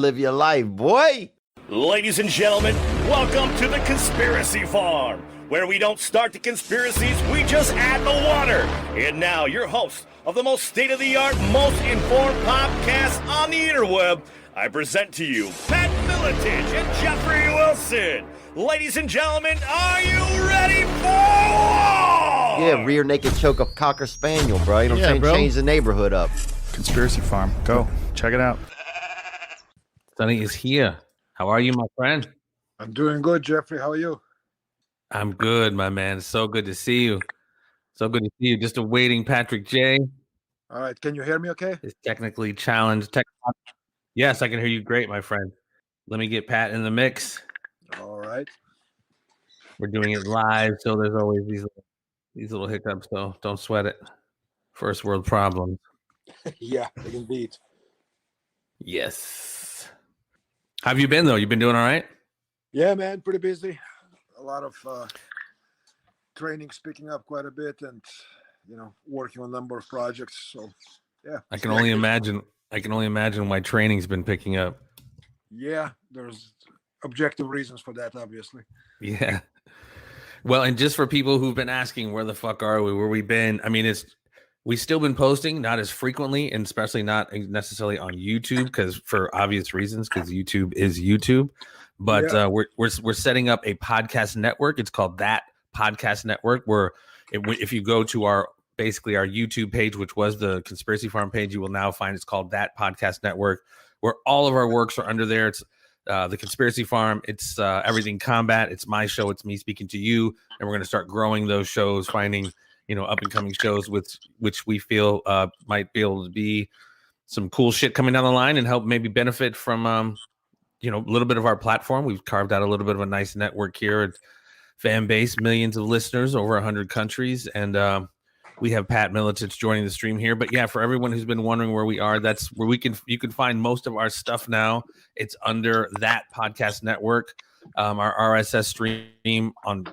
Live your life, boy. Ladies and gentlemen, welcome to the Conspiracy Farm, where we don't start the conspiracies, we just add the water. And now, your host of the most state-of-the-art, most informed podcast on the interweb, I present to you Pat Miletich and Jeffrey Wilson. Ladies and gentlemen, are you ready for war? Yeah, rear naked choke a cocker spaniel, bro. You know what I'm saying? Bro. Change the neighborhood up. Conspiracy Farm. Go. Check it out. Sonny is here. How are you, my friend? I'm doing good, Jeffrey. How are you? I'm good, my man. So good to see you. So good to see you. Just awaiting Patrick J. All right. Can you hear me okay? Is technically challenged. Yes, I can hear you great, my friend. Let me get Pat in the mix. All right. We're doing it live, so there's always these little hiccups, so don't sweat it. First world problems. Yeah, indeed. Yes. How have you been, though? You been doing all right? Yeah, man. Pretty busy. A lot of trainings picking up quite a bit and, working on a number of projects. So, yeah. I can only imagine why training's been picking up. Yeah, there's objective reasons for that, obviously. Yeah. Well, and just for people who've been asking, where the fuck are we? Where we been? I mean, we've still been posting, not as frequently, and especially not necessarily on YouTube, because for obvious reasons, because YouTube is YouTube. But Yeah. we're setting up a podcast network. It's called That Podcast Network. Where if you go to our YouTube page, which was the Conspiracy Farm page, you will now find it's called That Podcast Network, where all of our works are under there. It's the Conspiracy Farm. It's Everything Combat. It's my show. It's me speaking to you, and we're going to start growing those shows, finding up and coming shows which we feel might be able to be some cool shit coming down the line and help maybe benefit from a little bit of our platform. We've carved out a little bit of a nice network here, fan base, millions of listeners, over 100 countries, and we have Pat Miletich joining the stream here. But yeah, for everyone who's been wondering where we are, that's where you can find most of our stuff now. It's under That Podcast Network. Our RSS stream on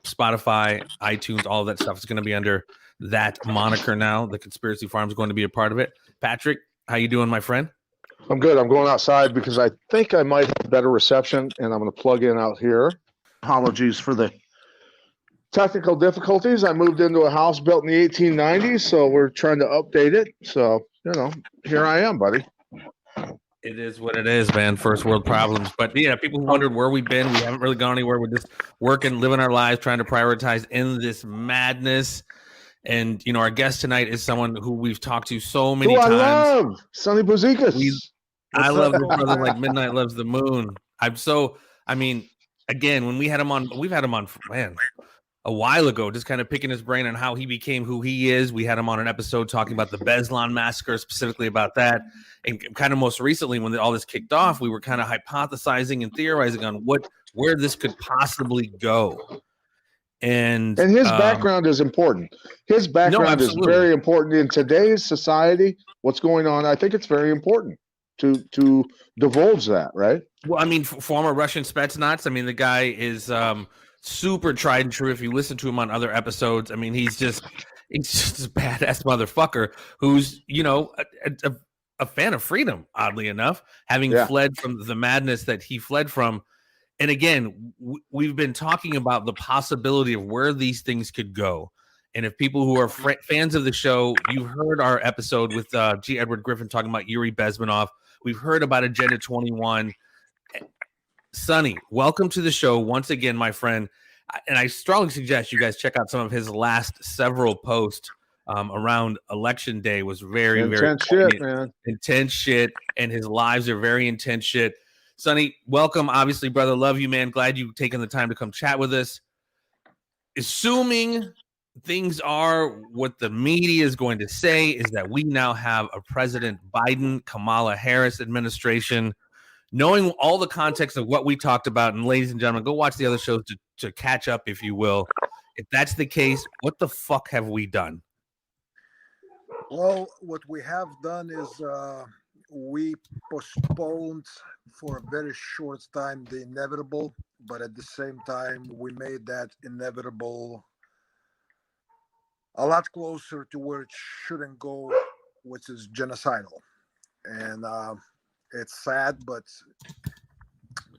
Spotify, iTunes, all of that stuff is going to be under that moniker now. The Conspiracy Farm is going to be a part of it. Patrick, how you doing, my friend? I'm good. I'm going outside because I think I might have better reception, and I'm going to plug in out here. Apologies for the technical difficulties. I moved into a house built in the 1890s, so we're trying to update it. So, here I am, buddy. It is what it is, man. First world problems. But yeah, people who wondered where we've been, we haven't really gone anywhere. We're just working, living our lives, trying to prioritize in this madness. And, our guest tonight is someone who we've talked to so many times. I love Sonny Puzikas. I love this brother like midnight loves the moon. Again, when we've had him on, man, a while ago, just kind of picking his brain on how he became who he is. We had him on an episode talking about the Beslan massacre, specifically about that. And kind of most recently, when all this kicked off, we were kind of hypothesizing and theorizing on where this could possibly go. And his background is important. His background is very important in today's society. What's going on? I think it's very important to divulge that, right? Well, former Russian Spetsnaz. The guy is super tried and true. If you listen to him on other episodes, he's just a badass motherfucker who's a fan of freedom, oddly enough, having fled from the madness that he fled from. And again, we've been talking about the possibility of where these things could go. And if people who are fans of the show, you've heard our episode with G. Edward Griffin talking about Yuri Bezmenov. We've heard about Agenda 21. Sonny, welcome to the show once again, my friend. And I strongly suggest you guys check out some of his last several posts around Election Day. Was very, intense very shit, man. Intense shit, and his lives are very intense shit. Sonny, welcome. Obviously, brother, love you, man. Glad you've taken the time to come chat with us. Assuming things are what the media is going to say, is that we now have a President Biden, Kamala Harris administration. Knowing all the context of what we talked about, and ladies and gentlemen, go watch the other shows to catch up, if you will. If that's the case, what the fuck have we done? Well, what we have done is we postponed for a very short time the inevitable, but at the same time, we made that inevitable a lot closer to where it shouldn't go, which is genocidal. And It's sad, but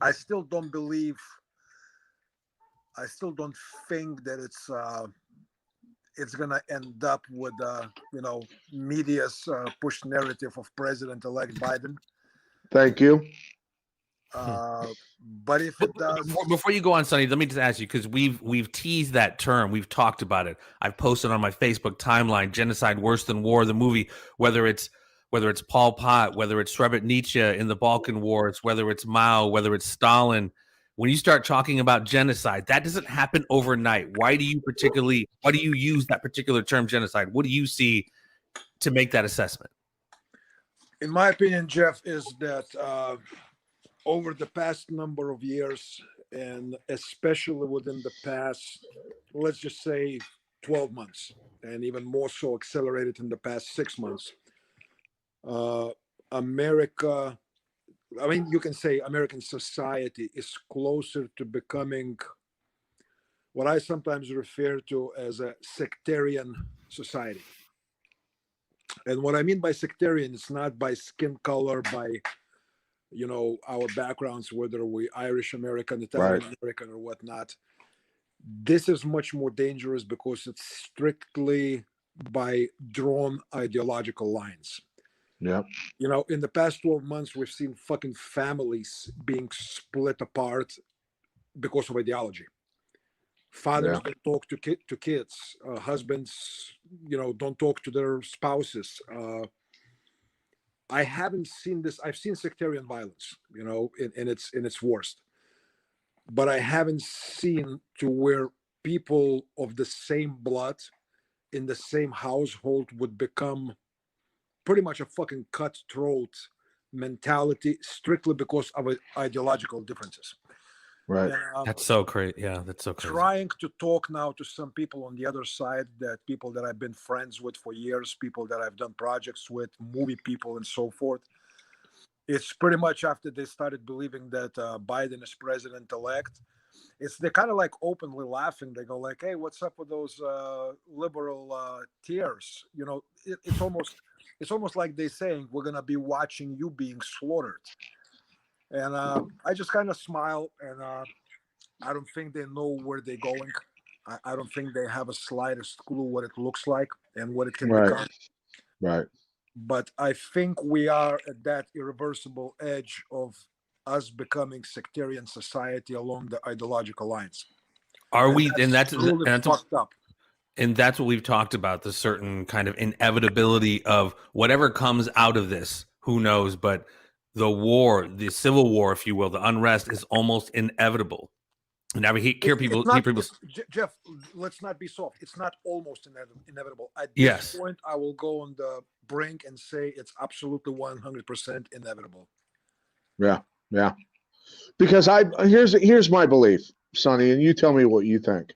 I still don't believe. I still don't think that it's gonna end up with media's push narrative of President-elect Biden. Thank you. But if it does, Before you go on, Sonny, let me just ask you, because we've teased that term, we've talked about it. I've posted on my Facebook timeline, "Genocide Worse Than War," the movie, whether it's Pol Pot, whether it's Srebrenica in the Balkan Wars, whether it's Mao, whether it's Stalin. When you start talking about genocide, that doesn't happen overnight. Why do you use that particular term, genocide? What do you see to make that assessment? in my opinion, Jeff, is that over the past number of years, and especially within the past, let's just say 12 months, and even more so accelerated in the past 6 months, America, I mean, you can say American society is closer to becoming what I sometimes refer to as a sectarian society. And what I mean by sectarian, it's not by skin color, by our backgrounds, whether we Irish American, Italian American, or whatnot. This is much more dangerous because it's strictly by drawn ideological lines. Yeah. In the past 12 months, we've seen fucking families being split apart because of ideology. Fathers don't talk to kids. Husbands, don't talk to their spouses. I haven't seen this. I've seen sectarian violence, in its worst, but I haven't seen to where people of the same blood in the same household would become pretty much a fucking cutthroat mentality strictly because of ideological differences. Right. And, That's so crazy. Yeah, that's so crazy. Trying to talk now to some people on the other side, that people that I've been friends with for years, people that I've done projects with, movie people and so forth. It's pretty much after they started believing that Biden is president-elect. They're kind of like openly laughing. They go like, "Hey, what's up with those liberal tears?" It's almost like they're saying, "We're gonna be watching you being slaughtered." And I just kind of smile, and I don't think they know where they're going. I don't think they have a slightest clue what it looks like and what it can become. Right. But I think we are at that irreversible edge of us becoming sectarian society along the ideological lines. Are we? And that's fucked up. And that's what we've talked about, the certain kind of inevitability of whatever comes out of this. Who knows? But the war, the civil war, if you will, the unrest is almost inevitable. Now we hear people. Jeff, let's not be soft. It's not almost inevitable. At this point, I will go on the brink and say it's absolutely 100% inevitable. Yeah. Because here's my belief, Sonny, and you tell me what you think.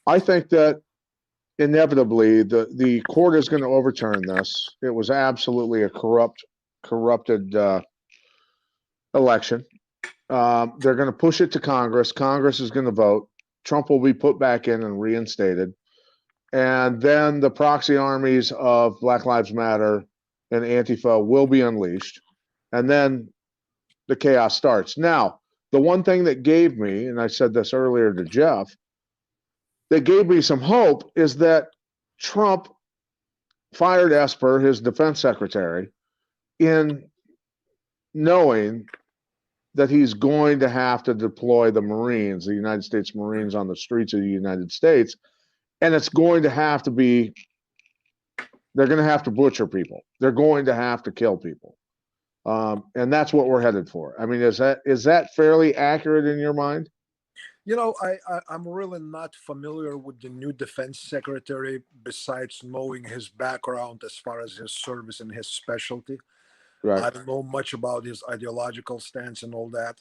I think that inevitably the court is going to overturn this. It was absolutely a corrupted election. They're going to push it to Congress. Congress is going to vote. Trump will be put back in and reinstated. And then the proxy armies of Black Lives Matter and Antifa will be unleashed. And then the chaos starts. Now, the one thing that gave me, and I said this earlier to Jeff, that gave me some hope is that Trump fired Esper, his defense secretary, in knowing that he's going to have to deploy the Marines, the United States Marines, on the streets of the United States. And it's going to have to be, they're going to have to butcher people. They're going to have to kill people. And that's what we're headed for. I mean, is that fairly accurate in your mind? I'm really not familiar with the new defense secretary, besides knowing his background as far as his service and his specialty. Right. I don't know much about his ideological stance and all that.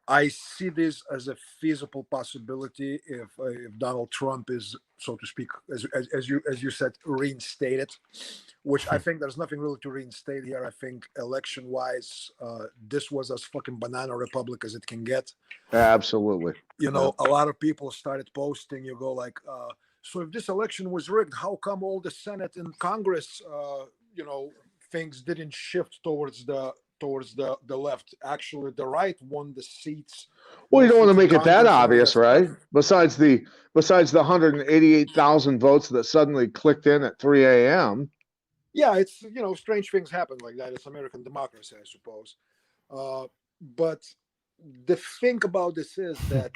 I see this as a feasible possibility if Donald Trump is, so to speak, as you said, reinstated, which I think there's nothing really to reinstate here. I think election-wise, this was as fucking banana republic as it can get. Absolutely. A lot of people started posting. You go like, so if this election was rigged, how come all the Senate and Congress, things didn't shift towards the left. Actually, the right won the seats. Well, you don't want to Seats in make it that Congress and obvious, the right? Besides the 188,000 votes that suddenly clicked in at 3 a.m. Yeah, it's strange things happen like that. It's American democracy, I suppose. But the thing about this is that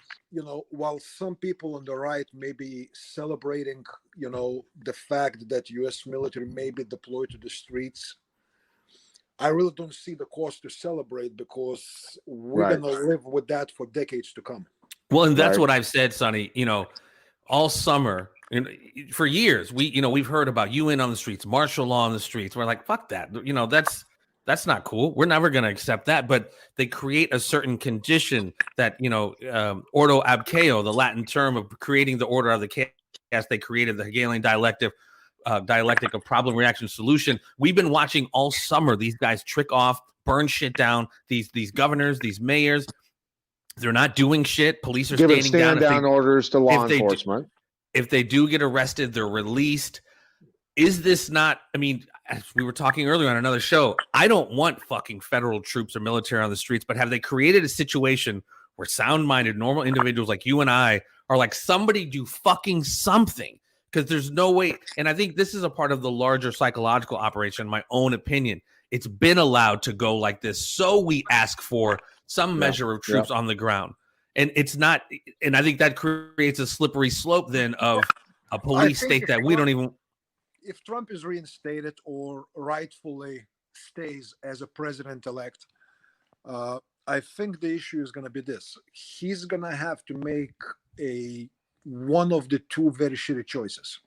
while some people on the right may be celebrating the fact that U.S. military may be deployed to the streets, I really don't see the cause to celebrate, because we're Right. gonna live with that for decades to come. Well, and that's Right. what I've said, Sonny. All summer and for years, we've heard about UN on the streets, martial law on the streets. We're like, fuck that. That's not cool. We're never going to accept that. But they create a certain condition that ordo ab chaos, the Latin term of creating the order of the chaos. They created the Hegelian dialectic of problem, reaction, solution. We've been watching all summer these guys trick off, burn shit down. These governors, these mayors, they're not doing shit. Police are Giving standing stand-down orders to law enforcement. If they do get arrested, they're released. Is this not? I mean, as we were talking earlier on another show, I don't want fucking federal troops or military on the streets, but have they created a situation where sound-minded, normal individuals like you and I are like, somebody do fucking something? Because there's no way. And I think this is a part of the larger psychological operation, in my own opinion. It's been allowed to go like this. So we ask for some measure of troops on the ground. And it's not. And I think that creates a slippery slope then of a police state that we don't even. If Trump is reinstated or rightfully stays as a president-elect, I think the issue is going to be this. He's going to have to make one of the two very shitty choices.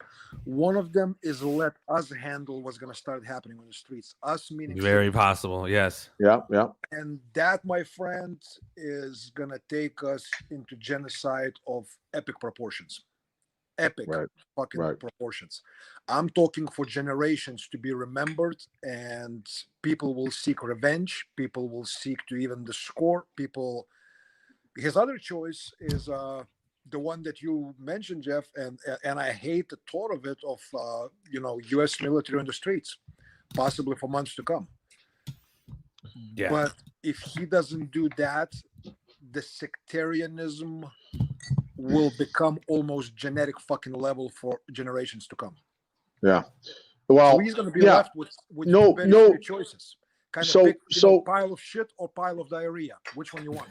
One of them is let us handle what's going to start happening on the streets. Us meaning very possible, yes. Yeah. And that, my friend, is going to take us into genocide of epic proportions. Proportions. I'm talking for generations to be remembered, and people will seek revenge. People will seek to even the score. His other choice is the one that you mentioned, Jeff, and I hate the thought of it, of U.S. military on the streets, possibly for months to come. Yeah. But if he doesn't do that, the sectarianism will become almost genetic fucking level for generations to come. Yeah. Well, so he's going to be left with two very few choices. Kind of pick, pile of shit or pile of diarrhea. Which one you want?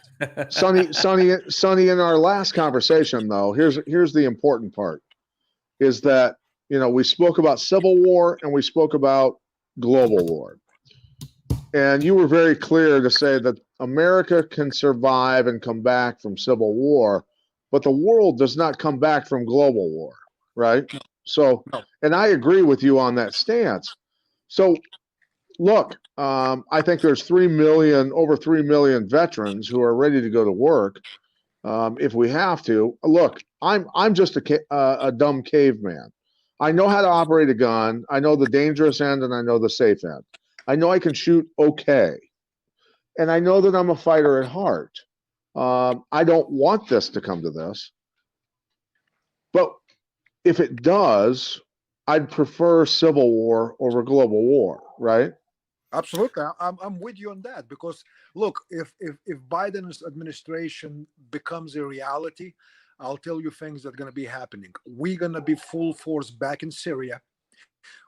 Sonny, in our last conversation, though, here's the important part, is that we spoke about civil war and we spoke about global war. And you were very clear to say that America can survive and come back from civil war, but the world does not come back from global war, right? So, and I agree with you on that stance. So, look, I think there's over 3 million veterans who are ready to go to work if we have to. Look, I'm just a dumb caveman. I know how to operate a gun. I know the dangerous end and I know the safe end. I know I can shoot okay. And I know that I'm a fighter at heart. I don't want this to come to this. But if it does, I'd prefer civil war over global war, right? Absolutely. I'm with you on that, because look, if Biden's administration becomes a reality, I'll tell you things that are going to be happening. We're going to be full force back in Syria.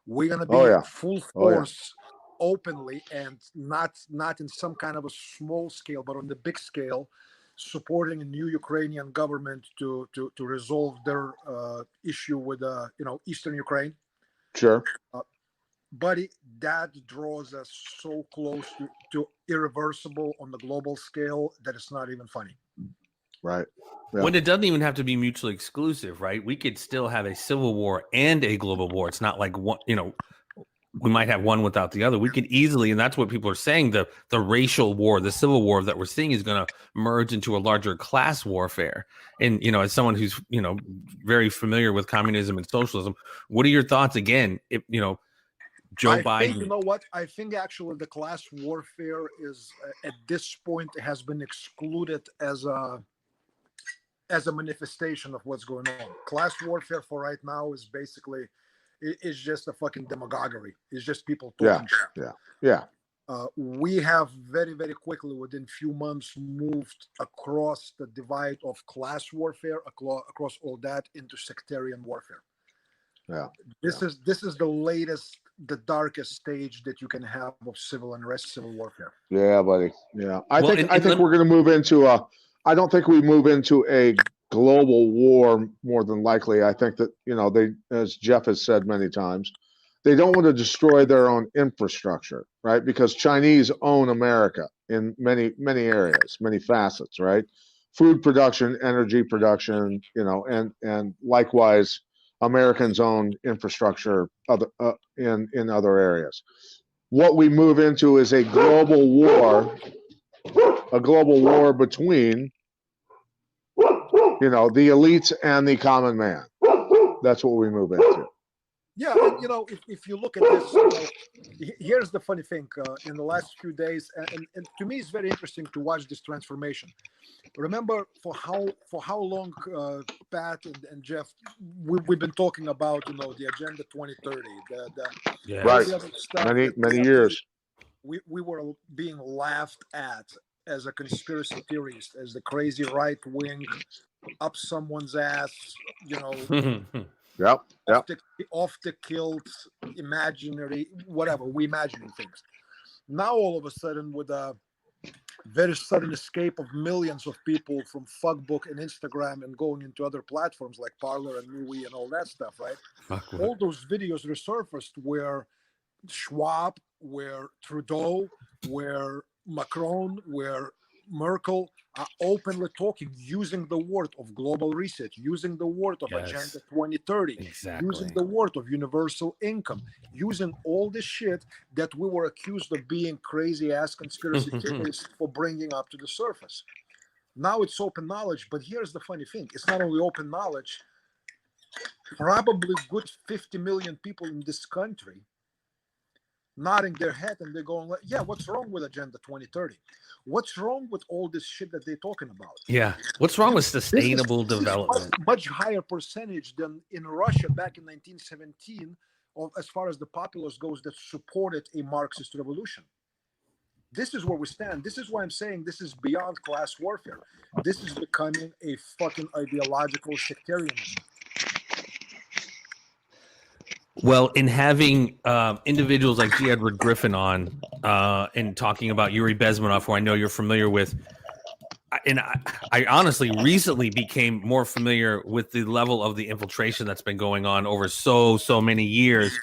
We're going to be full force openly, and not in some kind of a small scale, but on the big scale, supporting a new Ukrainian government to resolve their issue with Eastern Ukraine. Sure. Buddy, that draws us so close to irreversible on the global scale that it's not even funny. Right. Yeah. When it doesn't even have to be mutually exclusive, right? We could still have a civil war and a global war. It's not like one, we might have one without the other. We could easily, and that's what people are saying, the racial war, the civil war that we're seeing is going to merge into a larger class warfare. And, as someone who's, very familiar with communism and socialism, what are your thoughts again? If, Joe Biden. You know what? I think actually the class warfare is at this point has been excluded as a manifestation of what's going on. Class warfare for right now is basically It's just a fucking demagoguery. It's just people Yeah, talking shit. yeah. We have very, very quickly, within few months, moved across the divide of class warfare, across all that, into sectarian warfare. Yeah. This is the latest, the darkest stage that you can have of civil unrest, civil warfare. Yeah, buddy. Yeah. I Well, think we're going to move into I don't think we move into a global war more than likely. I think that, they, as Jeff has said many times, they don't want to destroy their own infrastructure, right? Because Chinese own America in many, many areas, many facets, right? Food production, energy production, and likewise, Americans own infrastructure in other areas. What we move into is a global war between, the elites and the common man. That's what we move into. Yeah, and if you look at this, here's the funny thing. In the last few days, and to me, it's very interesting to watch this transformation. Remember, for how long, Pat and Jeff, we've been talking about, the Agenda 2030, Right, the other stuff many years. We were being laughed at as a conspiracy theorist, as the crazy right wing, up someone's ass, Yep. off the kilt, imaginary, whatever, we imagining things. Now all of a sudden, with a very sudden escape of millions of people from Fuckbook and Instagram and going into other platforms like Parler and MeWe and all that stuff, right? All those videos resurfaced where Schwab, where Trudeau, where Macron, where Merkel are openly talking, using the word of global reset, using the word of Agenda 2030, using the word of universal income, using all this shit that we were accused of being crazy ass conspiracy theorists for bringing up to the surface. Now it's open knowledge, but here's the funny thing. It's not only open knowledge, probably good 50 million people in this country nodding their head, and they're going like, yeah, what's wrong with Agenda 2030? What's wrong with all this shit that they're talking about? Yeah. What's wrong with sustainable development? Much higher percentage than in Russia back in 1917, as far as the populace goes, that supported a Marxist revolution. This is where we stand. This is why I'm saying this is beyond class warfare. This is becoming a fucking ideological sectarianism. Well, in having individuals like G. Edward Griffin on and talking about Yuri Bezmenov, who I know you're familiar with, and I honestly recently became more familiar with the level of the infiltration that's been going on over so many years.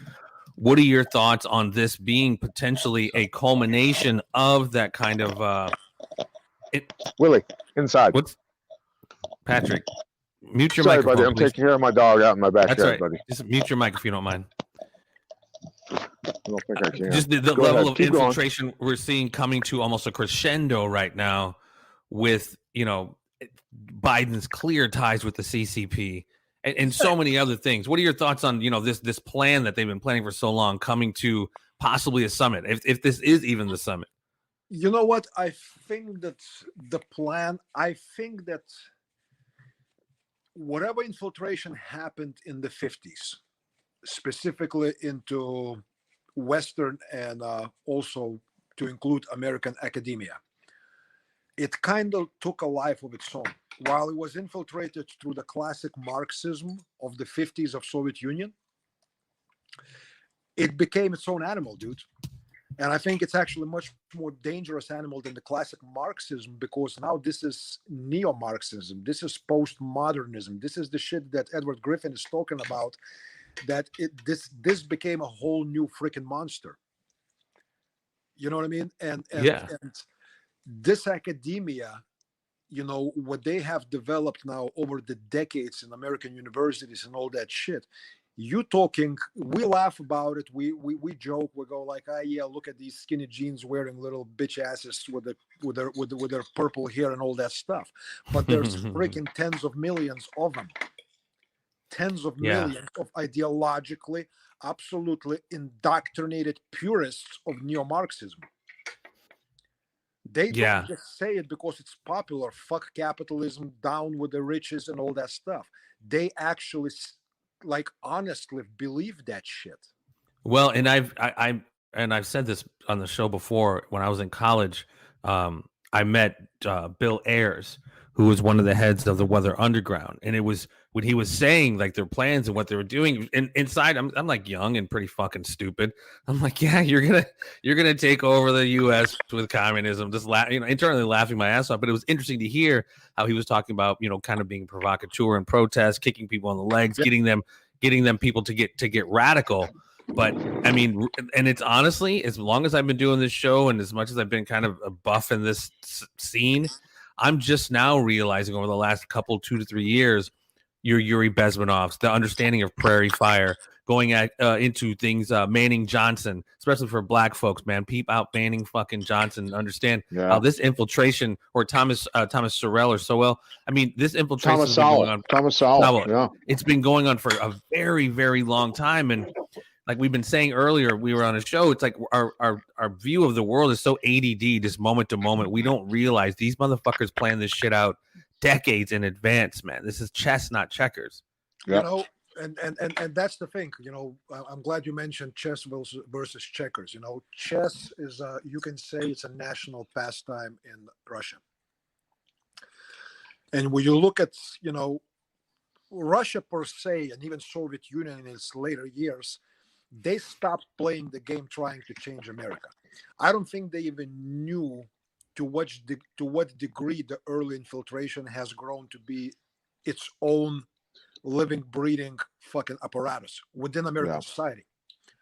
What are your thoughts on this being potentially a culmination of that kind of Willie, inside. What's Patrick? Mute your Sorry, microphone, buddy. I'm please. taking care of my dog out in my backyard, That's right. buddy. Just mute your mic if you don't mind. I don't think I can. Just the level of infiltration we're seeing coming to almost a crescendo right now with, Biden's clear ties with the CCP and so many other things. What are your thoughts on, this plan that they've been planning for so long coming to possibly a summit, if this is even the summit? You know what? I think that whatever infiltration happened in the 50s, specifically into Western and also to include American academia, it kind of took a life of its own. While it was infiltrated through the classic Marxism of the 50s of Soviet Union, it became its own animal, dude. And I think it's actually a much more dangerous animal than the classic Marxism, because now this is neo-Marxism. This is postmodernism. This is the shit that Edward Griffin is talking about, that this became a whole new freaking monster. You know what I mean? And this academia, what they have developed now over the decades in American universities and all that shit, we laugh about it, we joke, we go like, yeah, look at these skinny jeans wearing little bitch asses with their purple hair and all that stuff. But there's freaking tens of millions of them. Tens of millions of ideologically, absolutely indoctrinated purists of neo-Marxism. They don't just say it because it's popular. Fuck capitalism, down with the riches and all that stuff. They actually like honestly believe that shit. Well, and I've said this on the show before. When I was in college, I met Bill Ayers, who was one of the heads of the Weather Underground, and it was when he was saying like their plans and what they were doing. And inside, I'm like young and pretty fucking stupid. I'm like, yeah, you're gonna take over the U.S. with communism, just internally laughing my ass off. But it was interesting to hear how he was talking about, kind of being provocateur and protest, kicking people on the legs, getting them people to get radical. But I mean, and it's honestly, as long as I've been doing this show and as much as I've been kind of a buff in this scene, I'm just now realizing over the last couple 2 to 3 years, your Yuri Bezmenovs, the understanding of Prairie Fire, going into things, Manning Johnson, especially for black folks, man, peep out Manning fucking Johnson, understand how this infiltration, or Thomas Sorrell or Sowell. I mean, this infiltration has been going on. Thomas Sowell, yeah. It's been going on for a very, very long time. And like we've been saying earlier, we were on a show. It's like our view of the world is so ADD, just moment to moment. We don't realize these motherfuckers plan this shit out decades in advance, man. This is chess, not checkers. Yep. And that's the thing. I'm glad you mentioned chess versus checkers. Chess is you can say it's a national pastime in Russia. And when you look at Russia per se, and even Soviet Union in its later years, they stopped playing the game trying to change America. I don't think they even knew to what degree the early infiltration has grown to be its own living, breathing fucking apparatus within American society.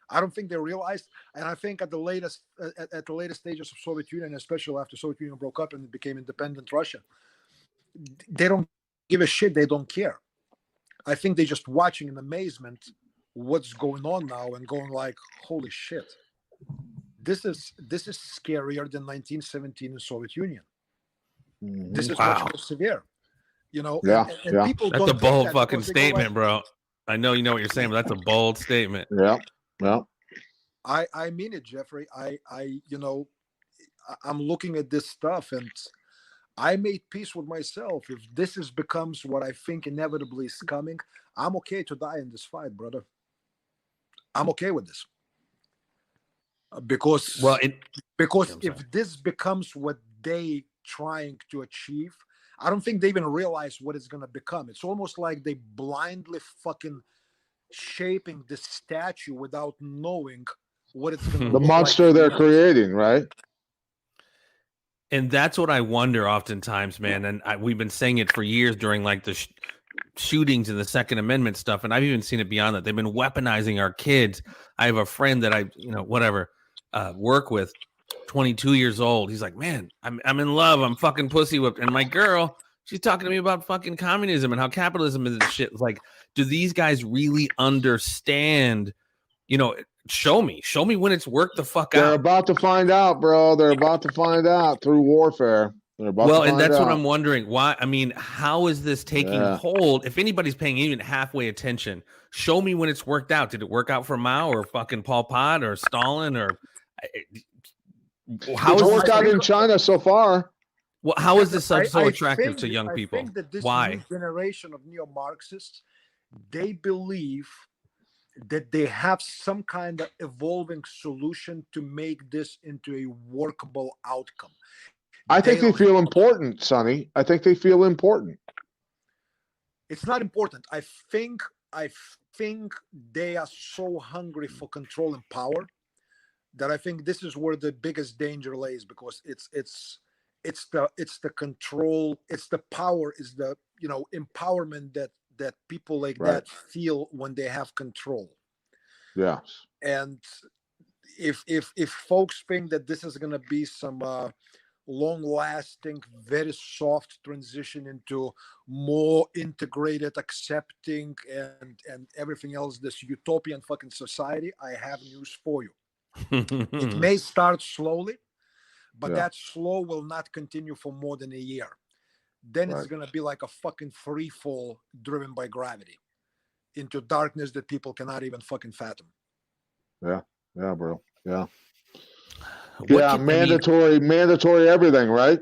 I don't think they realized, and I think at the latest stages of Soviet Union, especially after Soviet Union broke up and it became independent Russia, they don't give a shit. They don't care. I think they're just watching in amazement what's going on now and going like, holy shit, this is scarier than 1917 in Soviet Union. This is much more severe, and people that's a bold fucking statement, bro. I know you know what you're saying, but that's a bold statement. I mean it, Jeffrey. I'm looking at this stuff and I made peace with myself. If this becomes what I think inevitably is coming, I'm okay to die in this fight, brother. I'm okay with this. Because if this becomes what they trying to achieve, I don't think they even realize what it's going to become. It's almost like they blindly fucking shaping the statue without knowing what it's going to the monster they're creating, right? And that's what I wonder oftentimes, man. And we've been saying it for years during like the shootings and the Second Amendment stuff. And I've even seen it beyond that. They've been weaponizing our kids. I have a friend that I, work with, 22 years old. He's like, man, I'm in love. I'm fucking pussy whipped. And my girl, she's talking to me about fucking communism and how capitalism is and shit. Like, do these guys really understand, show me when it's worked the fuck out. They're about to find out, bro. They're about to find out through warfare. And that's what I'm wondering. Why? I mean, how is this taking hold? If anybody's paying even halfway attention, show me when it's worked out. Did it work out for Mao or fucking Pol Pot or Stalin or how it's worked out in China so far? Well, how is this so attractive to young people? I think that this Why? New generation of neo-Marxists, they believe that they have some kind of evolving solution to make this into a workable outcome. I think they feel important, Sonny. I think they feel important. It's not important. I think they are so hungry for control and power that I think this is where the biggest danger lays, because it's the control, it's the power, is the empowerment that people like that feel when they have control. Yes. And if folks think that this is going to be some long-lasting, very soft transition into more integrated, accepting, and everything else, this utopian fucking society, I have news for you. It may start slowly, but that slow will not continue for more than a year. Then it's going to be like a fucking free fall driven by gravity into darkness that people cannot even fucking fathom. Yeah, bro. Yeah. Mandatory everything, right?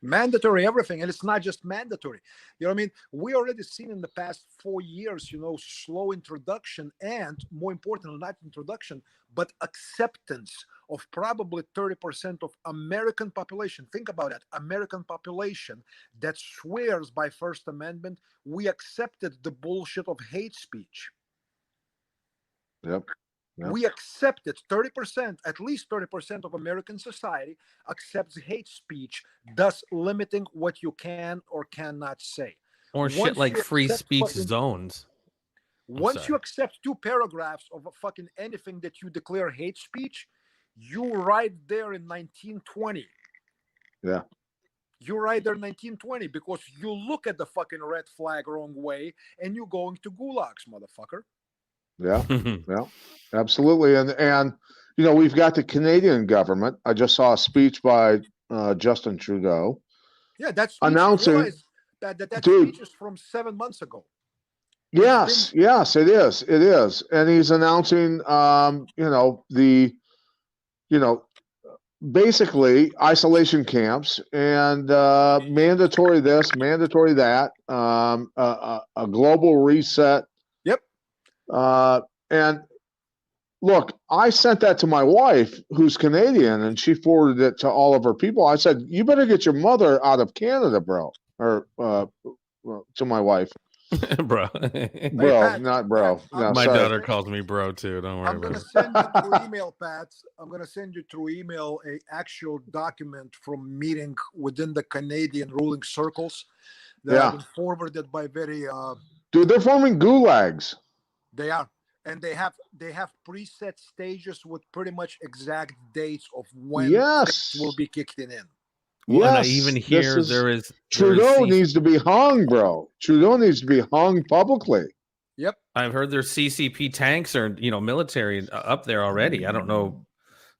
Mandatory everything, and it's not just mandatory. You know what I mean? We already seen in the past 4 years, slow introduction, and more importantly, not introduction, but acceptance of probably 30% of American population. Think about that. American population that swears by First Amendment. We accepted the bullshit of hate speech. Yep. Yep. We accepted 30%, at least 30% of American society accepts hate speech, thus limiting what you can or cannot say. Or shit like free speech zones. Once you accept 2 paragraphs of fucking anything that you declare hate speech, you right there in 1920. Yeah. You're right there in 1920 because you look at the fucking red flag wrong way and you're going to gulags, motherfucker. Yeah, yeah, absolutely. And we've got the Canadian government. I just saw a speech by Justin Trudeau. Yeah, that's announcing that dude, speech is from 7 months ago. Yes, it is. It is. And he's announcing basically isolation camps and mandatory this, mandatory that, a global reset. Yep. And look, I sent that to my wife, who's Canadian, and she forwarded it to all of her people. I said, "You better get your mother out of Canada, bro," or to my wife. Bro. Bro, not bro. No, my sorry. daughter calls me bro too. Don't worry I'm about gonna it. send you through email, Pat. I'm gonna send you through email a actual document from meeting within the Canadian ruling circles that have been forwarded by very dude, they're forming gulags. They are. And they have preset stages with pretty much exact dates of when things will be kicked in. Well, and I even hear Trudeau needs to be hung, bro. Trudeau needs to be hung publicly. Yep. I've heard there's CCP tanks or military up there already. I don't know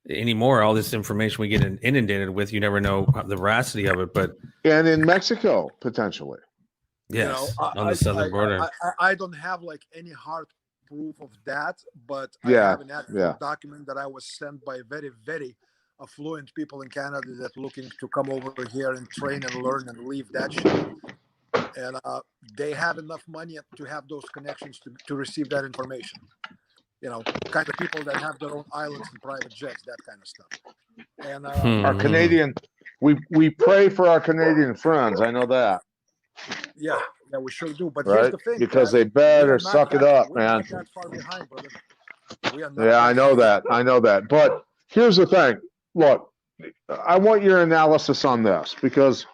anymore. All this information we get inundated with, you never know the veracity of it. But and in Mexico potentially. Yes, on the southern border. I don't have like any hard proof of that, but I have an actual document that I was sent by very, very affluent people in Canada that looking to come over here and train and learn and leave that shit. And they have enough money to have those connections to receive that information. Kind of people that have their own islands and private jets, that kind of stuff. And our Canadian, we pray for our Canadian friends. I know that. Yeah, we sure do. But here's the thing, because they better suck it up, man. We're not that far behind, brother. I know that. But here's the thing. Look, I want your analysis on this because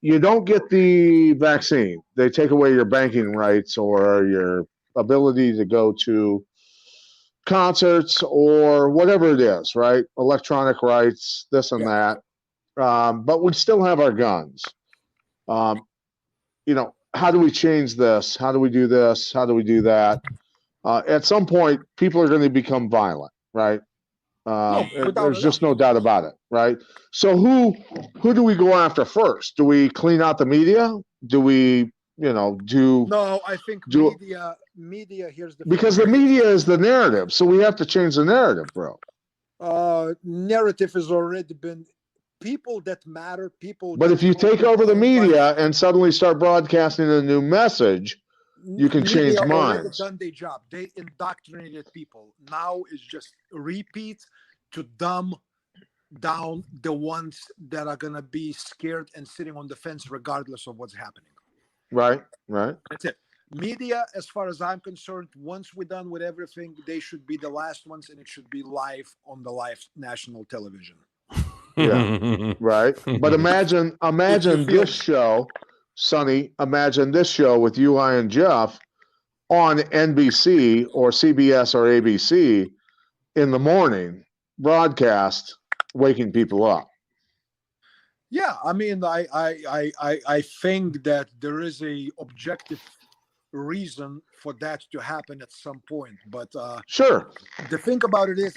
you don't get the vaccine. They take away your banking rights or your ability to go to concerts or whatever it is, right? Electronic rights, this and that. But we still have our guns. How do we change this? How do we do this? How do we do that? At some point, people are going to become violent, right? There's just no doubt about it, right? So who do we go after first? Do we clean out the media? Do we, do? No, I think media. Here's the because the media is the narrative, so we have to change the narrative, bro. Narrative has already been. People that matter, people. But if you take over the media and suddenly start broadcasting a new message, you can change minds. Done their job. They indoctrinated people. Now it's just repeat to dumb down the ones that are gonna be scared and sitting on the fence regardless of what's happening. Right. That's it. Media, as far as I'm concerned, once we're done with everything, they should be the last ones, and it should be live on the live national television. Yeah, right. But imagine this show, Sonny. Imagine this show with you, I, and Jeff on NBC or CBS or ABC in the morning, broadcast, waking people up. Yeah, I mean, I think that there is a objective reason for that to happen at some point, but sure. The thing about it is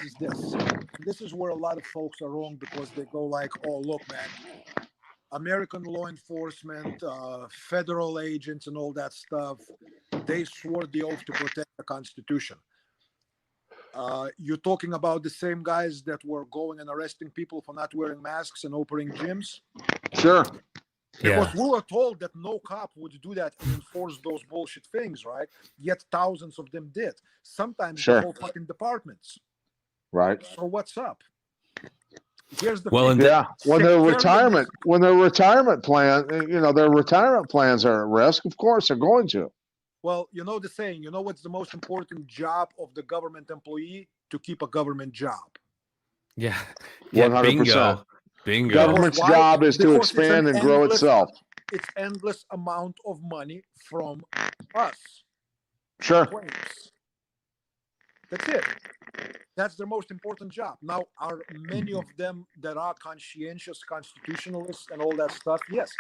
this is where a lot of folks are wrong, because they go like, oh, look, man, American law enforcement, federal agents and all that stuff, they swore the oath to protect the Constitution. You're talking about the same guys that were going and arresting people for not wearing masks and opening gyms? Sure. Because we were told that no cop would do that and enforce those bullshit things, right? Yet thousands of them did. Sometimes the whole fucking departments. Right. So what's up? Here's the Well, thing. When their retirement plan, their retirement plans are at risk. Of course, they're going to. Well, you know the saying. You know what's the most important job of the government employee? To keep a government job. Yeah. 100%. Bingo. Government's job is to expand and grow itself. It's endless amount of money from us. Sure. Claims. That's it. That's their most important job. Now, are many of them that are conscientious constitutionalists and all that stuff? Yes.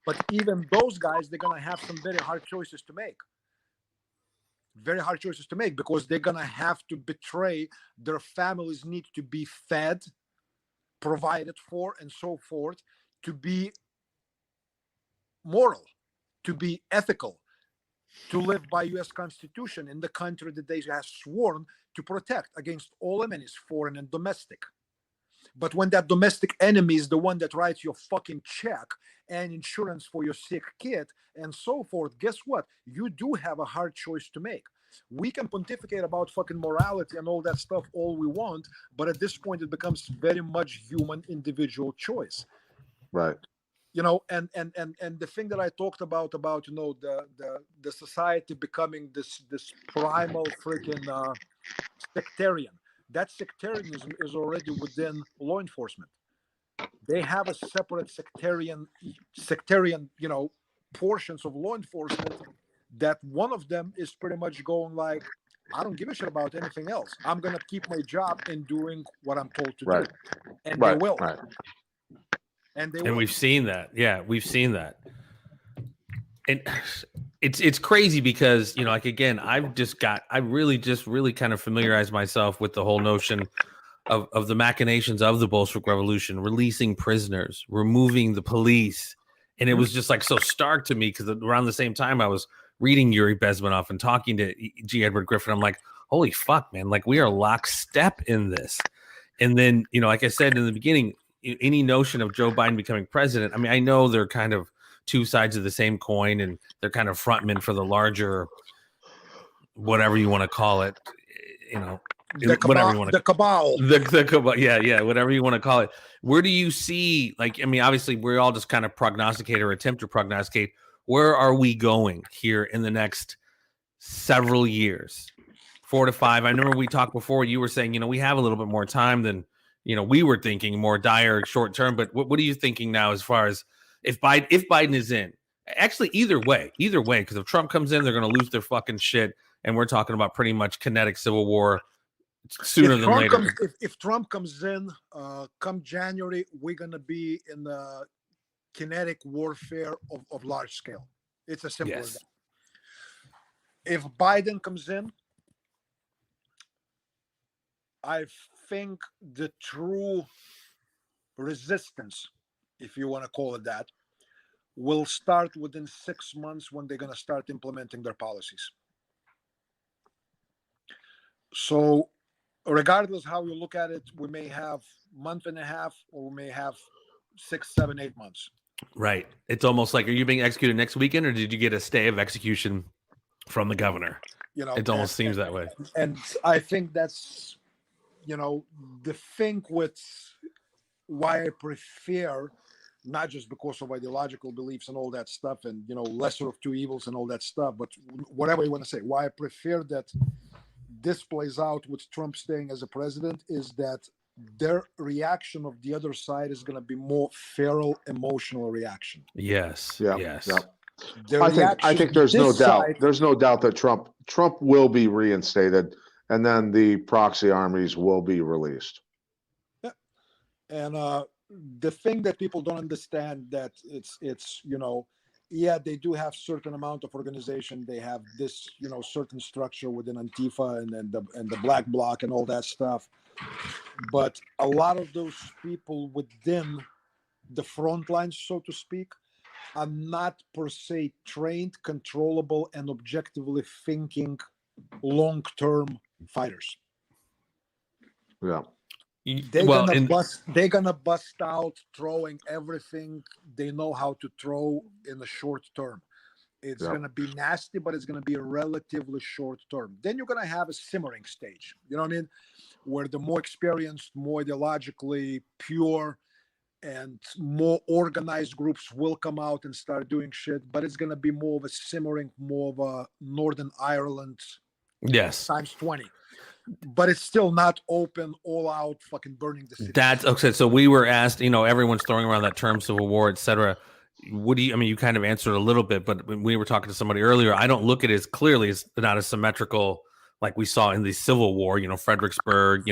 But even those guys, they're going to have some very hard choices to make. Very hard choices to make because they're going to have to betray their families' need to be fed, provided for, and so forth, to be moral, to be ethical, to live by U.S. Constitution in the country that they have sworn to protect against all enemies, foreign and domestic. But when that domestic enemy is the one that writes your fucking check and insurance for your sick kid and so forth, guess what? You do have a hard choice to make. We can pontificate about fucking morality and all that stuff all we want, but at this point it becomes very much human individual choice. Right. And the thing that I talked about the society becoming this primal freaking sectarian. That sectarianism is already within law enforcement. They have a separate sectarian, portions of law enforcement. That one of them is pretty much going like, I don't give a shit about anything else. I'm gonna keep my job and doing what I'm told to do, and they will. Right. And we've seen that. Yeah, we've seen that. And it's crazy because, like, again, I really kind of familiarized myself with the whole notion of the machinations of the Bolshevik Revolution, releasing prisoners, removing the police. And it was just like so stark to me because around the same time I was reading Yuri Bezmenov and talking to G. Edward Griffin. I'm like, holy fuck, man, like we are lockstep in this. And then, like I said in the beginning, any notion of Joe Biden becoming president, I mean, I know they're kind of two sides of the same coin and they're kind of frontmen for the larger, whatever you want to call it, whatever you want to cabal. The cabal. Yeah. Whatever you want to call it. Where do you see, like, I mean, obviously we're all just kind of prognosticate or attempt to prognosticate. Where are we going here in the next several years? 4 to 5. I remember we talked before, you were saying, we have a little bit more time than, we were thinking more dire short term, but what are you thinking now as far as if Biden is in? Actually, either way, because if Trump comes in, they're going to lose their fucking shit. And we're talking about pretty much kinetic civil war sooner than later. If Trump comes in, come January, we're going to be in the kinetic warfare of large scale. It's as simple as that. If Biden comes in, I think the true resistance, if you want to call it that, will start within 6 months when they're going to start implementing their policies. So regardless how you look at it, we may have a month and a half, or we may have 6, 7, 8 months. Right. It's almost like, are you being executed next weekend, or did you get a stay of execution from the governor? It almost seems that way. And I think that's, the thing with why I prefer, not just because of ideological beliefs and all that stuff, and lesser of two evils and all that stuff, but whatever you want to say, why I prefer that this plays out with Trump staying as a president is that their reaction of the other side is going to be more feral, emotional reaction. Yes. Yeah. Yes. Yeah. I think there's no doubt. There's no doubt that Trump will be reinstated, and then the proxy armies will be released. Yeah. And the thing that people don't understand that it's they do have certain amount of organization. They have this certain structure within Antifa and the Black Bloc and all that stuff. But a lot of those people within the front lines, so to speak, are not per se trained, controllable, and objectively thinking long-term fighters. Yeah. They're gonna bust out throwing everything they know how to throw in the short term. It's gonna be nasty, but it's gonna be a relatively short term. Then you're gonna have a simmering stage. You know what I mean? Where the more experienced, more ideologically pure, and more organized groups will come out and start doing shit. But it's gonna be more of a simmering, more of a Northern Ireland times 20. But it's still not open, all out, fucking burning the city. That's okay. So we were asked, everyone's throwing around that term civil war, etc. What do you, I mean, you kind of answered a little bit, but when we were talking to somebody earlier, I don't look at it as clearly as not as symmetrical like we saw in the Civil War, Fredericksburg,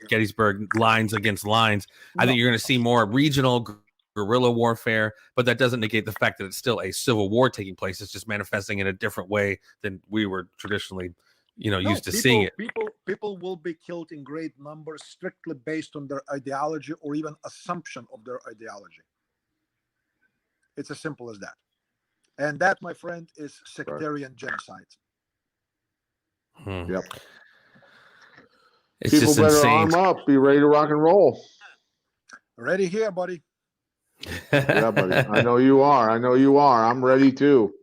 Gettysburg, lines against lines. I think you're going to see more regional guerrilla warfare, but that doesn't negate the fact that it's still a civil war taking place. It's just manifesting in a different way than we were traditionally used to seeing it. People will be killed in great numbers strictly based on their ideology or even assumption of their ideology. It's as simple as that. And that, my friend, is sectarian genocide. Yep. It's people just better insane. arm up, be ready to rock and roll. Ready here, buddy. Yeah, buddy. I know you are. I'm ready too.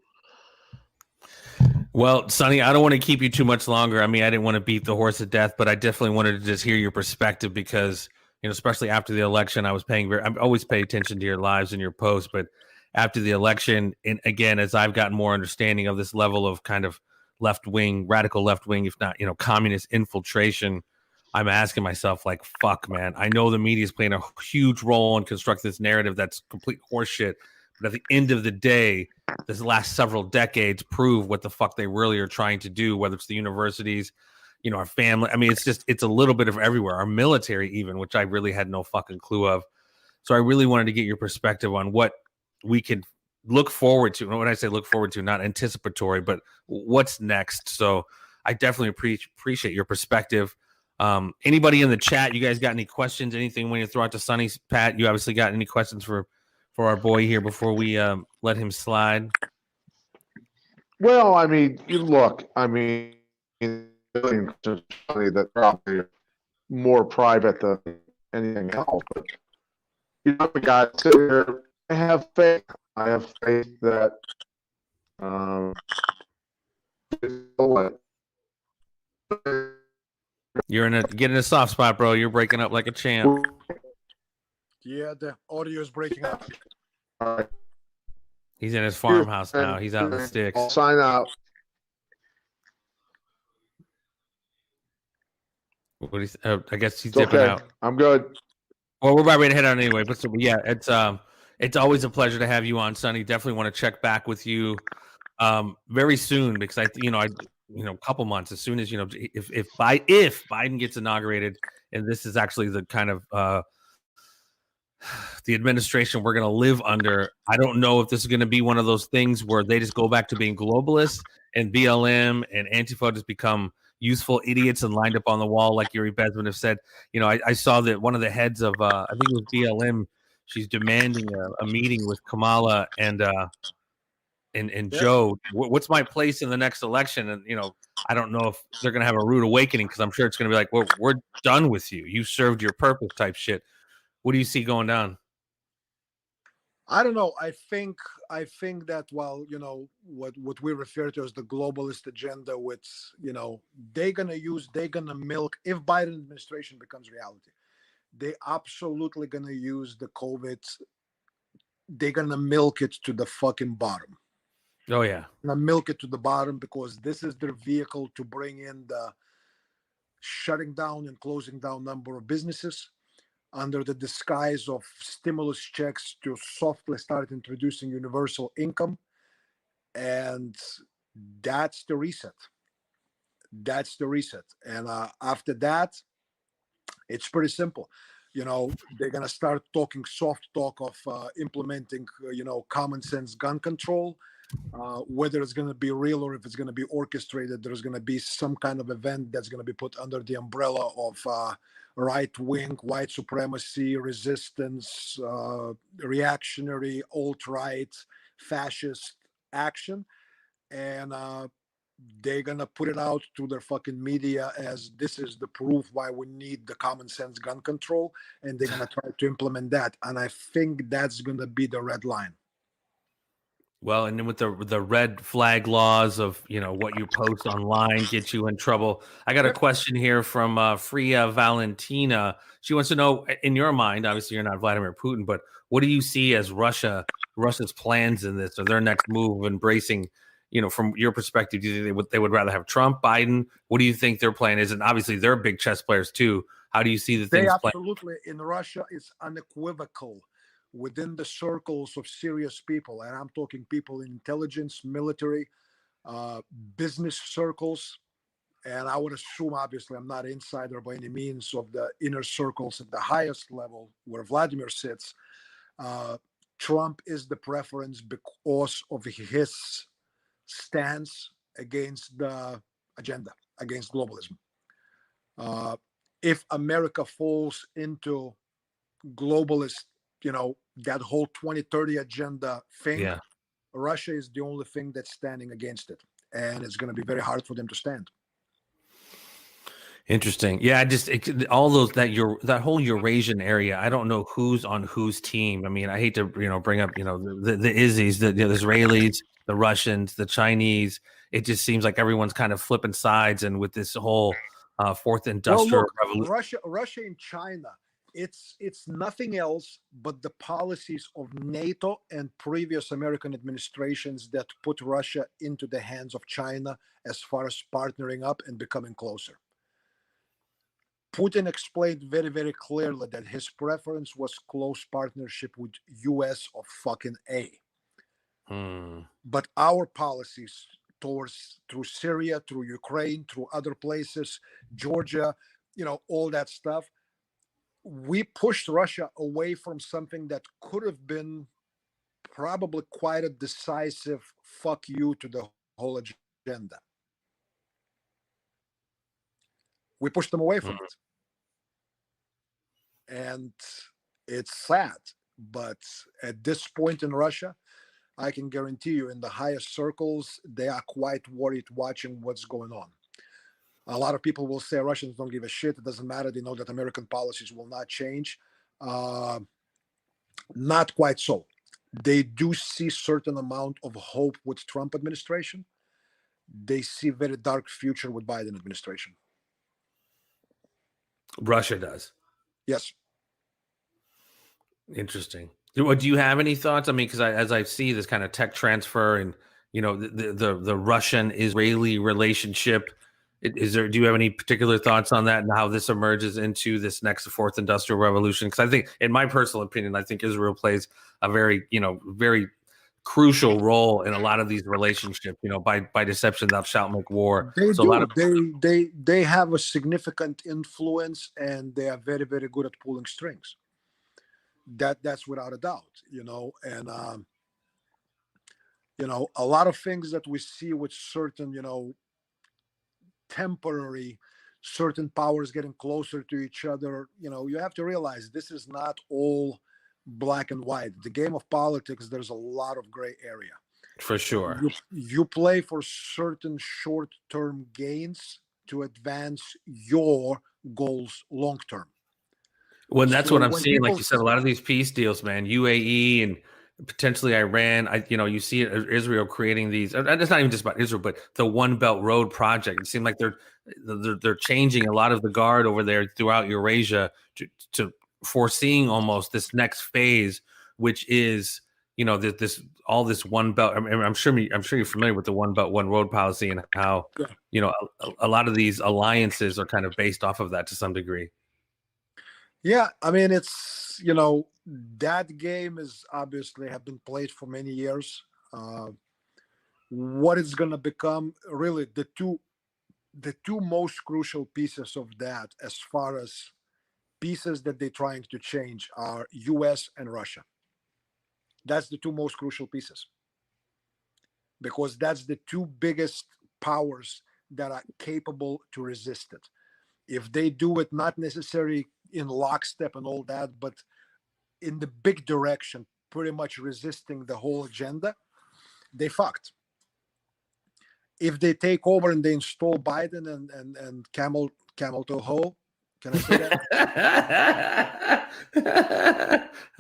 Well, Sonny, I don't want to keep you too much longer. I mean, I didn't want to beat the horse to death, but I definitely wanted to just hear your perspective because, especially after the election, I always pay attention to your lives and your posts, but after the election, and again, as I've gotten more understanding of this level of kind of radical left wing, if not, communist infiltration, I'm asking myself, like, fuck, man, I know the media is playing a huge role in constructing this narrative that's complete horseshit, but at the end of the day, this last several decades prove what the fuck they really are trying to do, whether it's the universities, our family. I mean, it's a little bit of everywhere, our military even, which I really had no fucking clue of. So I really wanted to get your perspective on what we can look forward to. And when I say look forward to, not anticipatory, but what's next. So I definitely appreciate your perspective. Anybody in the chat, you guys got any questions, anything when you throw out to Sonny? Pat, you obviously got any questions for our boy here before we let him slide? Well, I mean, that probably more private than anything else. But we got to here. I have faith. That you're getting a soft spot, bro. You're breaking up like a champ. Yeah, the audio is breaking up. All right. He's in his farmhouse now. He's out in the sticks. I'll sign out. I guess he's dipping out. I'm good. Well, we're about ready to head out anyway. But yeah, it's always a pleasure to have you on, Sonny. Definitely want to check back with you very soon because a couple months, as soon as if Biden gets inaugurated, and this is actually the kind of the administration we're going to live under. I don't know if this is going to be one of those things where they just go back to being globalists and BLM and Antifa just become useful idiots and lined up on the wall, like Yuri Bezman have said. I saw that one of the heads of, I think it was BLM, she's demanding a meeting with Kamala and Joe. What's my place in the next election? And, I don't know if they're going to have a rude awakening because I'm sure it's going to be like, well, we're done with you. You served your purpose type shit. What do you see going down? I don't know. I think that what we refer to as the globalist agenda, which they're gonna milk if Biden administration becomes reality. They absolutely gonna use the COVID. They're gonna milk it to the fucking bottom. Oh yeah, gonna milk it to the bottom because this is their vehicle to bring in the shutting down and closing down number of businesses, under the disguise of stimulus checks to softly start introducing universal income. And that's the reset. And after that, it's pretty simple. They're going to start talking soft talk of implementing, common sense gun control. Whether it's going to be real or if it's going to be orchestrated, there's going to be some kind of event that's going to be put under the umbrella of right-wing, white supremacy, resistance, reactionary, alt-right, fascist action. And they're gonna put it out to their fucking media as this is the proof why we need the common sense gun control, and they're gonna try to implement that. And I think that's gonna be the red line. Well, and then with the red flag laws of what you post online get you in trouble. I got a question here from Freya Valentina. She wants to know, in your mind, obviously you're not Vladimir Putin, but what do you see as Russia's plans in this, or their next move of embracing? From your perspective, do you think they would rather have Trump, Biden? What do you think their plan is? And obviously they're big chess players too. How do you see the things playing? Absolutely, in Russia, it's unequivocal within the circles of serious people, and I'm talking people in intelligence, military, business circles, and I would assume, obviously, I'm not an insider by any means of the inner circles at the highest level where Vladimir sits. Trump is the preference because of his stance against the agenda, against globalism. If America falls into globalist, that whole 2030 agenda thing, Yeah. Russia is the only thing that's standing against it. And it's going to be very hard for them to stand. Interesting. Yeah, all those that whole Eurasian area. I don't know who's on whose team. I mean, I hate to bring up the Izzies, the Israelis, the Russians, the Chinese. It just seems like everyone's kind of flipping sides, and with this whole fourth industrial revolution. Russia and China. It's nothing else but the policies of NATO and previous American administrations that put Russia into the hands of China as far as partnering up and becoming closer. Putin explained very, very clearly that his preference was close partnership with US of fucking A. But our policies through Syria, through Ukraine, through other places, Georgia, all that stuff, we pushed Russia away from something that could have been probably quite a decisive fuck you to the whole agenda. We pushed them away from it. And it's sad. But at this point in Russia, I can guarantee you in the highest circles, they are quite worried watching what's going on. A lot of people will say Russians don't give a shit. It doesn't matter. They know that American policies will not change. Not quite so. They do see certain amount of hope with Trump administration. They see very dark future with Biden administration. Russia does. Yes. Interesting. Do you have any thoughts? I mean, because as I see this kind of tech transfer and the Russian-Israeli relationship, do you have any particular thoughts on that and how this emerges into this next fourth industrial revolution? Because I think, in my personal opinion, I think Israel plays a very crucial role in a lot of these relationships. By deception thou shalt make war. They have a significant influence, and they are very, very good at pulling strings. That's without a doubt. And a lot of things that we see with certain temporary certain powers getting closer to each other, you have to realize this is not all black and white. The game of politics, there's a lot of gray area. For sure. You play for certain short-term gains to advance your goals long-term. Well, that's what I'm seeing. Like you said, a lot of these peace deals, man, UAE and potentially Iran. You see Israel creating these. It's not even just about Israel, but the One Belt Road project. It seemed like they're changing a lot of the guard over there throughout Eurasia to foreseeing almost this next phase, which is this One Belt. I mean, I'm sure you're familiar with the One Belt One Road policy and how a lot of these alliances are kind of based off of that to some degree. Yeah, I mean, it's that game is obviously have been played for many years. What it's going to become, really, the two most crucial pieces of that, as far as pieces that they're trying to change, are U.S. and Russia. That's the two most crucial pieces, because that's the two biggest powers that are capable to resist it. If they do it, not necessarily in lockstep and all that, but in the big direction, pretty much resisting the whole agenda, they fucked. if they take over and they install Biden and camel toe ho, can I say that?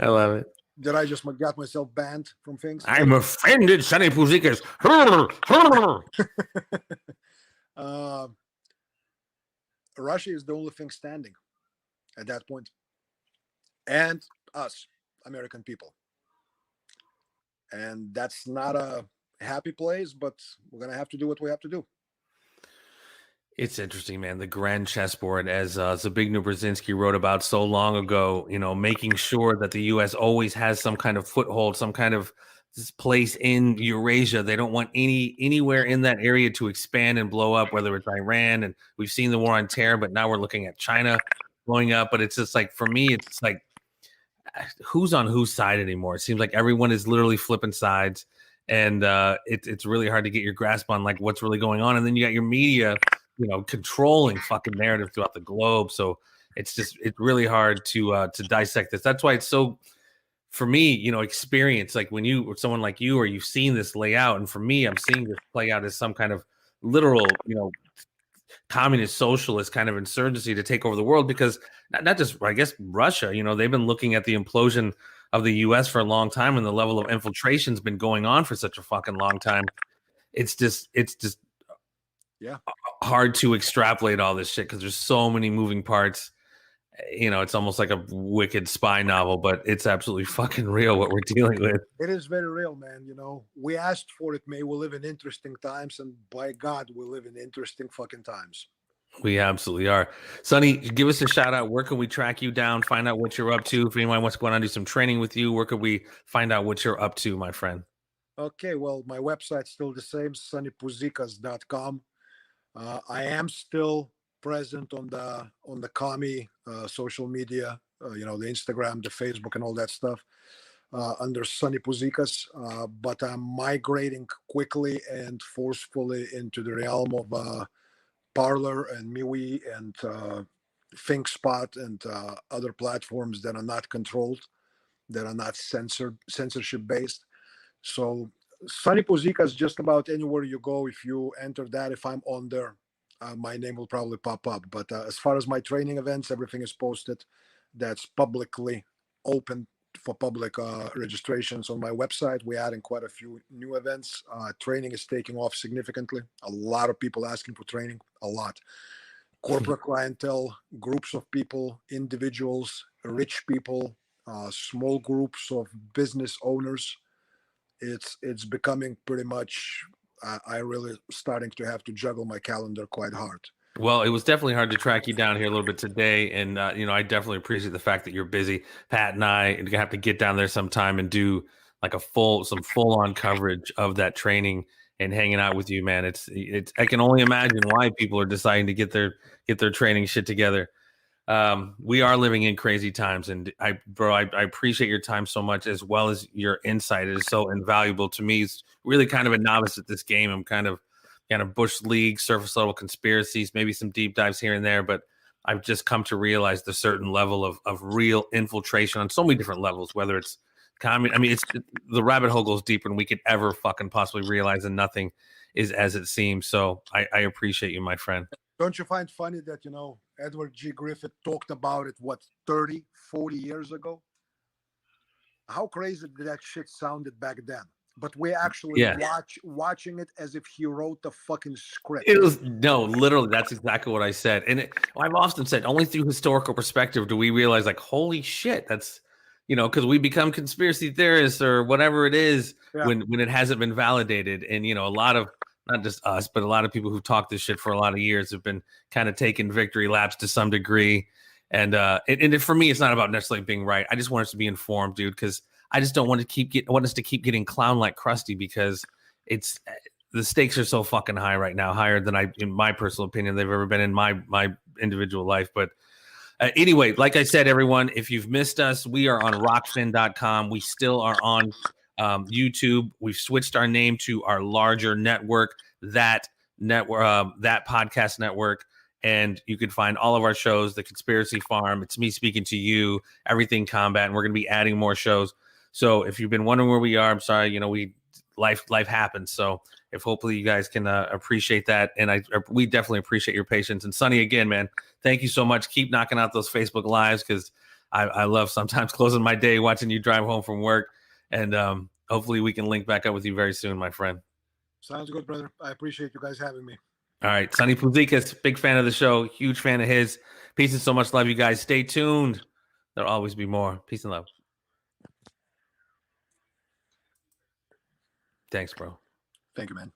I love it. Did I just got myself banned from things? I'm offended, Sonny Puzikas. Russia is the only thing standing at that point, and us, American people. And that's not a happy place, but we're going to have to do what we have to do. It's interesting, man. The grand chessboard, as Zbigniew Brzezinski wrote about so long ago, making sure that the U.S. always has some kind of foothold, some kind of place in Eurasia. They don't want anywhere in that area to expand and blow up, whether it's Iran, and we've seen the war on terror, but now we're looking at China blowing up. But it's just like, for me, it's like, who's on whose side anymore? It seems like everyone is literally flipping sides, and it's really hard to get your grasp on like what's really going on. And then you got your media, controlling fucking narrative throughout the globe. So it's really hard to dissect this. That's why it's so, for me, experience, like when someone like you, or you've seen this lay out. And for me, I'm seeing this play out as some kind of literal, communist socialist kind of insurgency to take over the world, because not just, I guess, Russia, they've been looking at the implosion of the US for a long time, and the level of infiltration's been going on for such a fucking long time. It's just yeah, hard to extrapolate all this shit because there's so many moving parts. It's almost like a wicked spy novel, but it's absolutely fucking real what we're dealing with. It is very real, man. We asked for it. May we live in interesting times, and by God, we live in interesting fucking times. We absolutely are. Sonny, give us a shout out. Where can we track you down, find out what you're up to? If anyone wants to go on and do some training with you, where could we find out what you're up to, my friend? Okay, well, my website's still the same, sonnypuzikas.com. I am still present on the commie social media, the Instagram, the Facebook, and all that stuff under Sonny Puzikas. But I'm migrating quickly and forcefully into the realm of Parler and MeWe and ThinkSpot and other platforms that are not controlled, that are not censorship based. So Sonny Puzikas, just about anywhere you go, if you enter that, if I'm on there, my name will probably pop up. But as far as my training events, everything is posted. That's publicly open for public registrations on my website. We're adding quite a few new events. Training is taking off significantly. A lot of people asking for training, a lot. Corporate clientele, groups of people, individuals, rich people, small groups of business owners. It's becoming pretty much, I really starting to have to juggle my calendar quite hard. Well, it was definitely hard to track you down here a little bit today. And, I definitely appreciate the fact that you're busy. Pat and I are gonna have to get down there sometime and do like some full on coverage of that training and hanging out with you, man. It's I can only imagine why people are deciding to get their training shit together. We are living in crazy times, and I appreciate your time so much, as well as your insight. It is so invaluable to me. It's really kind of a novice at this game. I'm kind of bush league, surface level conspiracies, maybe some deep dives here and there, but I've just come to realize the certain level of real infiltration on so many different levels, whether it's the rabbit hole goes deeper than we could ever fucking possibly realize, and nothing is as it seems. So I appreciate you, my friend. Don't you find funny that, Edward G. Griffith talked about it, 30, 40 years ago? How crazy did that shit sounded back then? But we're actually watching it as if he wrote the fucking script. It was literally, that's exactly what I said. And I've often said, only through historical perspective do we realize, like, holy shit, that's, because we become conspiracy theorists or whatever it is when it hasn't been validated. And, a lot of, not just us, but a lot of people who've talked this shit for a lot of years have been kind of taking victory laps to some degree. And for me, it's not about necessarily being right. I just want us to be informed, dude, because I just don't want us to keep getting clown like Krusty, because the stakes are so fucking high right now, higher than in my personal opinion, they've ever been in my individual life. But anyway, like I said, everyone, if you've missed us, we are on rockfin.com. We still are on YouTube. We've switched our name to our larger network, that podcast network. And you can find all of our shows, The Conspiracy Farm, It's Me Speaking to You, Everything Combat, and we're going to be adding more shows. So if you've been wondering where we are, I'm sorry, we life happens. So if hopefully you guys can appreciate that, and we definitely appreciate your patience. And Sonny, again, man, thank you so much. Keep knocking out those Facebook lives, because I love sometimes closing my day watching you drive home from work. And hopefully we can link back up with you very soon, my friend. Sounds good, brother. I appreciate you guys having me. All right, Sonny Puzikas, big fan of the show, huge fan of his. Peace and so much love, you guys. Stay tuned. There'll always be more. Peace and love. Thanks, bro. Thank you, man.